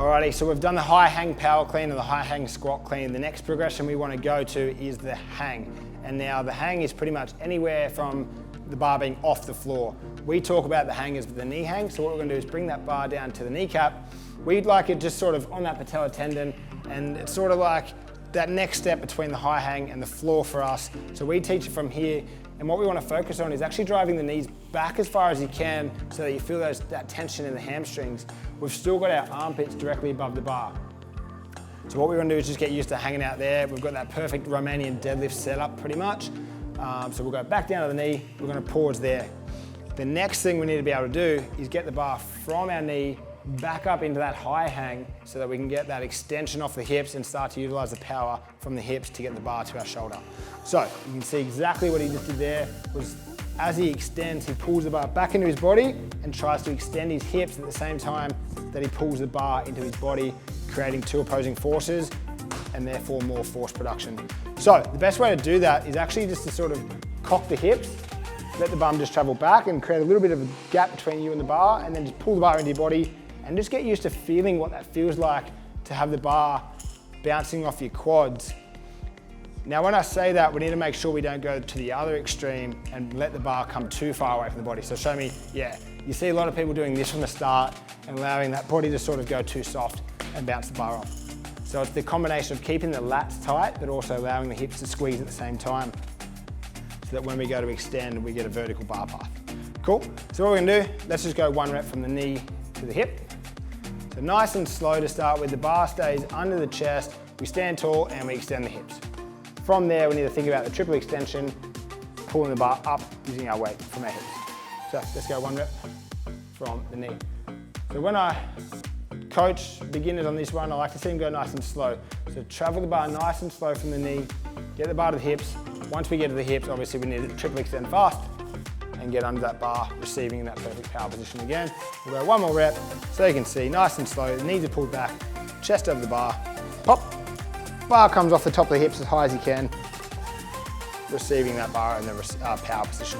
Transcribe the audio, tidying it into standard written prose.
Alrighty, so we've done the high hang power clean and the high hang squat clean. The next progression we want to go to is the hang. And now the hang is pretty much anywhere from the bar being off the floor. We talk about the hang as the knee hang, so what we're going to do is bring that bar down to the kneecap. We'd like it just sort of on that patella tendon, and it's sort of like that next step between the high hang and the floor for us. So we teach it from here, and what we want to focus on is actually driving the knees back as far as you can so that you feel that tension in the hamstrings. We've still got our armpits directly above the bar. So what we want to do is just get used to hanging out there. We've got that perfect Romanian deadlift setup pretty much. So we'll go back down to the knee, we're going to pause there. The next thing we need to be able to do is get the bar from our knee back up into that high hang so that we can get that extension off the hips and start to utilize the power from the hips to get the bar to our shoulder. So you can see exactly what he just did there was as he extends, he pulls the bar back into his body and tries to extend his hips at the same time that he pulls the bar into his body, creating two opposing forces and therefore more force production. So the best way to do that is actually just to sort of cock the hips, let the bum just travel back and create a little bit of a gap between you and the bar, and then just pull the bar into your body and just get used to feeling what that feels like to have the bar bouncing off your quads. Now when I say that, we need to make sure we don't go to the other extreme and let the bar come too far away from the body. So show me, yeah. You see a lot of people doing this from the start and allowing that body to sort of go too soft and bounce the bar off. So it's the combination of keeping the lats tight, but also allowing the hips to squeeze at the same time so that when we go to extend, we get a vertical bar path. Cool, so what we're gonna do, let's just go one rep from the knee to the hip. So nice and slow to start with, the bar stays under the chest, we stand tall and we extend the hips. From there, we need to think about the triple extension, pulling the bar up using our weight from our hips. So let's go one rep from the knee. So when I coach beginners on this one, I like to see them go nice and slow. So travel the bar nice and slow from the knee, get the bar to the hips. Once we get to the hips, obviously we need to triple extend fast and get under that bar, receiving in that perfect power position again. We'll go one more rep, so you can see, nice and slow, the knees are pulled back, chest over the bar, pop, bar comes off the top of the hips as high as you can, receiving that bar in the power position.